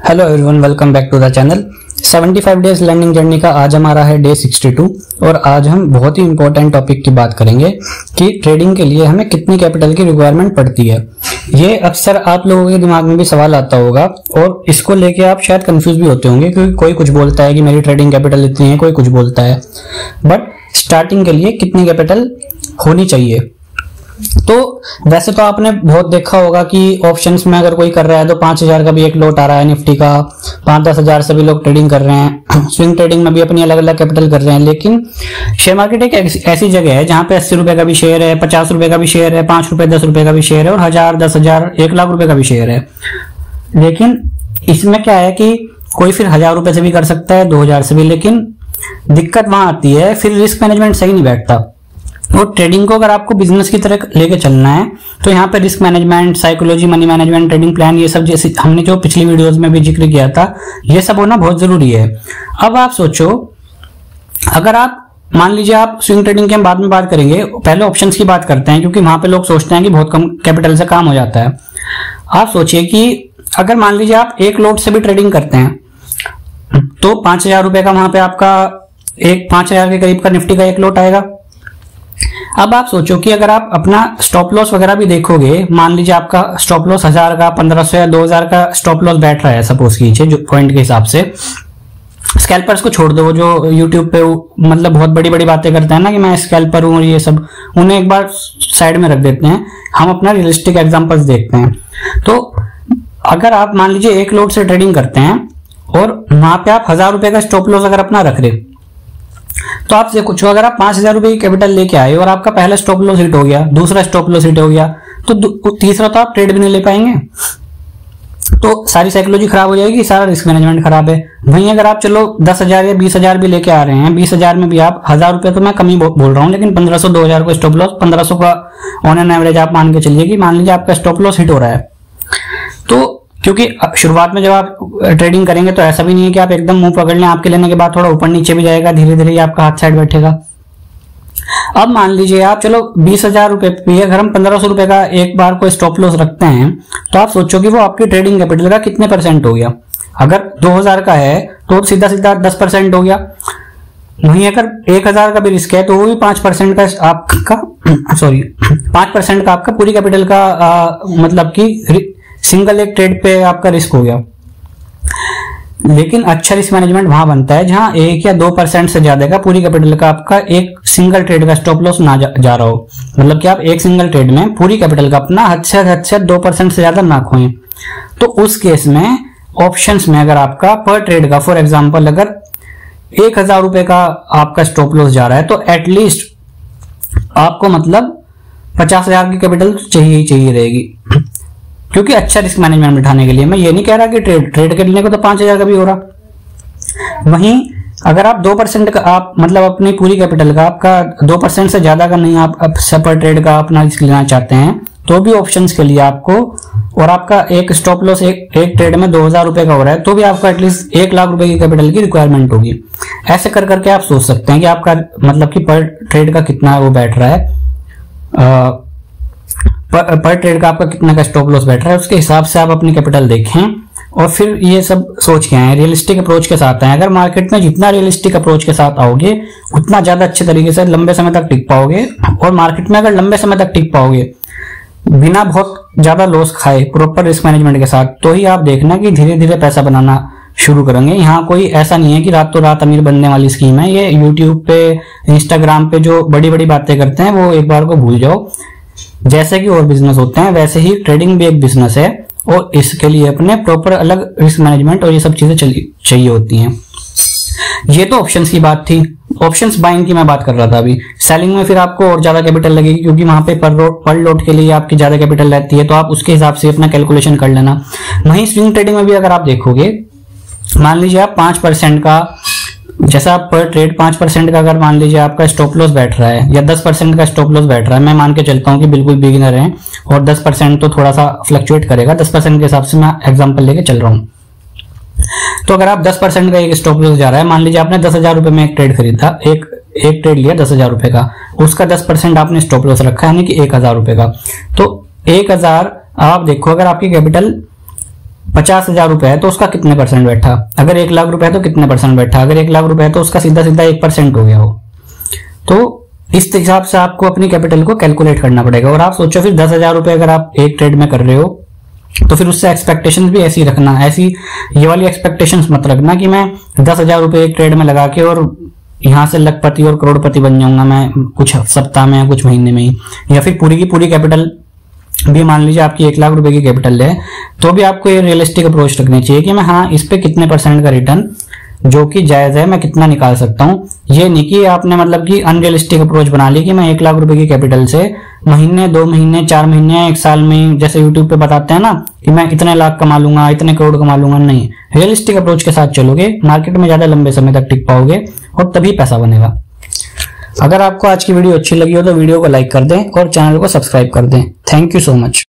Hello everyone, welcome back to the channel. 75 days learning journey का आज हमारा है डे 62 और आज हम बहुत ही इंपॉर्टेंट टॉपिक की बात करेंगे कि ट्रेडिंग के लिए हमें कितनी कैपिटल की रिक्वायरमेंट पड़ती है। ये अक्सर आप लोगों के दिमाग में भी सवाल आता होगा और इसको लेके आप शायद कंफ्यूज भी होते होंगे क्योंकि कोई कुछ बोलता है कि मेरी ट्रेडिंग कैपिटल इतनी है, कोई कुछ बोलता है, बट स्टार्टिंग के लिए कितनी कैपिटल होनी चाहिए। तो वैसे तो आपने बहुत देखा होगा कि ऑप्शंस में अगर कोई कर रहा है तो 5,000 का भी एक लोट आ रहा है, निफ्टी का 5-10 हजार से भी लोग ट्रेडिंग कर रहे हैं, स्विंग ट्रेडिंग में भी अपनी अलग अलग कैपिटल कर रहे हैं। लेकिन शेयर मार्केट एक ऐसी जगह है जहां पे 80 रुपए का भी शेयर है, 50 रुपए का भी शेयर है, 5 रुपए 10 रुपए का भी शेयर है और 1000, 10,000, 1 लाख रुपए का भी शेयर है। लेकिन इसमें क्या है कि कोई फिर 1000 रुपए से भी कर सकता है, 2000 से भी, लेकिन दिक्कत वहां आती है फिर रिस्क मैनेजमेंट सही नहीं बैठता। और ट्रेडिंग को अगर आपको बिजनेस की तरह लेके चलना है तो यहाँ पे risk management, psychology, money management, trading plan, ये सब जैसे हमने जो पिछली वीडियोस में भी जिक्र किया था, ये सब होना बहुत जरूरी है। अब आप सोचो, अगर आप मान लीजिए आप स्विंग ट्रेडिंग के हम बाद में बात करेंगे, पहले ऑप्शंस की बात करते हैं क्योंकि वहां पे लोग सोचते हैं कि बहुत कम कैपिटल से काम हो जाता है। आप सोचिए कि अगर मान लीजिए आप एक लोट से भी ट्रेडिंग करते हैं तो 5,000 रुपए का वहां पे आपका एक 5,000 के करीब का निफ्टी का एक लोट आएगा। अब आप सोचो कि अगर आप अपना स्टॉप लॉस वगैरह भी देखोगे, मान लीजिए आपका स्टॉप लॉस 1000 का, 1500 या 2000 का स्टॉप लॉस बैठ रहा है सपोज कीजिए, जो पॉइंट के हिसाब से। स्कैल्पर्स को छोड़ दो जो यूट्यूब पे मतलब बहुत बड़ी बड़ी बातें करते हैं ना कि मैं स्कैल्पर हूं और ये सब, उन्हें एक बार साइड में रख देते हैं, हम अपना रियलिस्टिक एग्जांपल्स देखते हैं। तो अगर आप मान लीजिए एक लोट से ट्रेडिंग करते हैं और वहां पे आप 1000 रुपए का स्टॉप लॉस अगर अपना रख रहे, तो आप कुछ अगर आप 5,000 रुपए की कैपिटल लेके आए और आपका पहला स्टॉप लॉस हिट हो गया, दूसरा स्टॉप लॉस हिट हो गया, तो तीसरा तो आप ट्रेड भी नहीं ले पाएंगे। तो सारी साइकोलॉजी खराब हो जाएगी, सारा रिस्क मैनेजमेंट खराब है। वहीं अगर आप चलो 10,000 या 20,000 भी लेके आ रहे हैं, 20,000 में भी आप 1000 रुपए तो मैं कम ही बोल रहा हूं, लेकिन 1500, 2000 को स्टॉप लॉस, 1500 का ऑन एन एवरेज आप मान के चलिए कि मान लीजिए आपका स्टॉप लॉस हिट हो रहा है। तो क्योंकि शुरुआत में जब आप ट्रेडिंग करेंगे तो ऐसा भी नहीं है कि आप एकदम मुंह पकड़ लें, आपके लेने के बाद थोड़ा ऊपर नीचे भी जाएगा, धीरे धीरे आपका हाथ साइड बैठेगा। अब मान लीजिए आप चलो 20,000 रुपए पे अगर हम 1500 रुपए का एक बार को स्टॉप लॉस रखते हैं तो आप सोचो कि वो आपकी ट्रेडिंग कैपिटल का कितने परसेंट हो गया। अगर 2000 का है तो सीधा सीधा 10% हो गया। वहीं अगर 1000 का भी रिस्क है तो वो भी 5% का आपका 5% का आपका पूरी कैपिटल का मतलब कि सिंगल एक ट्रेड पे आपका रिस्क हो गया। लेकिन अच्छा रिस्क मैनेजमेंट वहां बनता है जहां 1 या 2% से ज्यादा का पूरी कैपिटल का आपका एक सिंगल ट्रेड का स्टॉप लॉस ना जा रहा हो। मतलब कि आप एक सिंगल ट्रेड में पूरी कैपिटल का अपना हद से 2% से ज्यादा ना खोएं। तो उस केस में ऑप्शंस में अगर आपका पर ट्रेड का फॉर एग्जांपल अगर 1,000 रुपए का आपका स्टॉप लॉस जा रहा है तो एटलीस्ट आपको मतलब 50,000 की कैपिटल चाहिए ही चाहिए रहेगी, क्योंकि अच्छा रिस्क मैनेजमेंट बिठाने के लिए। मैं ये नहीं कह रहा कि ट्रेड करने को तो 5,000 का भी हो रहा। वहीं अगर आप 2% का आप मतलब अपनी पूरी कैपिटल का आपका 2% से ज्यादा का नहीं आप पर ट्रेड का अपना रिस्क लेना चाहते हैं तो भी ऑप्शंस के लिए आपको, और आपका एक स्टॉप लॉस एक ट्रेड में 2,000 रुपए का हो रहा है तो भी आपको एटलीस्ट 1 लाख रुपए की कैपिटल की रिक्वायरमेंट होगी। ऐसे कर करके आप सोच सकते हैं कि आपका मतलब कि पर ट्रेड का कितना वो बैठ रहा है, पर ट्रेड का आपका कितना का स्टॉप लॉस बैठ रहा है, उसके हिसाब से आप अपनी कैपिटल देखें और फिर ये सब सोच के आए, रियलिस्टिक अप्रोच के साथ आए। अगर मार्केट में जितना रियलिस्टिक अप्रोच के साथ आओगे उतना ज्यादा अच्छे तरीके से लंबे समय तक टिक पाओगे। और मार्केट में अगर लंबे समय तक टिक पाओगे बिना बहुत ज्यादा लॉस खाए, प्रॉपर रिस्क मैनेजमेंट के साथ, तो ही आप देखना कि धीरे धीरे पैसा बनाना शुरू करेंगे। यहाँ कोई ऐसा नहीं है कि रातों रात अमीर बनने वाली स्कीम है। ये यूट्यूब पे, इंस्टाग्राम पे जो बड़ी बड़ी बातें करते हैं वो एक बार को भूल जाओ। जैसे कि और बिजनेस होते हैं वैसे ही ट्रेडिंग भी एक बिजनेस है और इसके लिए अपने प्रॉपर अलग रिस्क मैनेजमेंट और ये सब चीजें चाहिए होती हैं। ये तो ऑप्शंस की बात थी। ऑप्शंस बाइंग की मैं बात कर रहा था अभी। सेलिंग में फिर आपको और ज्यादा कैपिटल लगेगी क्योंकि वहां पे पर लोट के लिए आपकी ज्यादा कैपिटल रहती है, तो आप उसके हिसाब से अपना कैलकुलेशन कर लेना। वहीं स्विंग ट्रेडिंग में भी अगर आप देखोगे, मान लीजिए आप 5% का, जैसा आप पर ट्रेड 5% का अगर मान लीजिए आपका स्टॉप लॉस बैठ रहा है या 10% का स्टॉप लॉस बैठ रहा है, मैं मान के चलता हूं कि बिल्कुल बिगिनर हैं और 10% तो थोड़ा सा फ्लक्चुएट करेगा, 10% के हिसाब से मैं एग्जांपल लेके चल रहा हूं। तो अगर आप 10% का एक स्टॉप लॉस जा रहा है, मान लीजिए आपने 10,000 रुपए में एक ट्रेड खरीदा, एक ट्रेड लिया 10,000 रुपए का, उसका 10% आपने स्टॉप लॉस रखा है यानी कि 1,000 रुपए का। तो 1,000 आप देखो अगर आपकी कैपिटल 50,000 रुपए है तो उसका कितने परसेंट बैठा, अगर 1 लाख रुपए है तो कितने परसेंट बैठा, अगर 1 लाख रुपए है तो उसका सीधा सीधा 1% हो गया हो। तो इस हिसाब से आपको अपनी कैपिटल को कैलकुलेट करना पड़ेगा। और आप सोचो फिर 10,000 रुपए अगर आप एक ट्रेड में कर रहे हो तो फिर उससे एक्सपेक्टेशंस भी ऐसी रखना, ऐसी ये वाली एक्सपेक्टेशंस मत रखना कि मैं 10,000 रुपए एक ट्रेड में लगा के और यहां से लखपति और करोड़पति बन जाऊंगा मैं कुछ सप्ताह में या कुछ महीने में ही, या फिर पूरी की पूरी कैपिटल भी मान लीजिए आपकी 1 लाख रुपए की कैपिटल है तो भी आपको ये रियलिस्टिक अप्रोच रखनी चाहिए कि मैं हाँ इस पे कितने परसेंट का रिटर्न जो कि जायज है मैं कितना निकाल सकता हूँ। ये नहीं कि आपने मतलब कि अनरियलिस्टिक अप्रोच बना ली कि मैं 1 लाख रुपए की कैपिटल से महीने 2 महीने 4 महीने 1 साल में जैसे यूट्यूब पे बताते हैं ना कि मैं इतने लाख कमा लूंगा इतने करोड़ कमा लूंगा। नहीं, रियलिस्टिक अप्रोच के साथ चलोगे मार्केट में ज्यादा लंबे समय तक टिक पाओगे और तभी पैसा बनेगा। अगर आपको आज की वीडियो अच्छी लगी हो तो वीडियो को लाइक कर दें और चैनल को सब्सक्राइब कर दें। Thank you so much.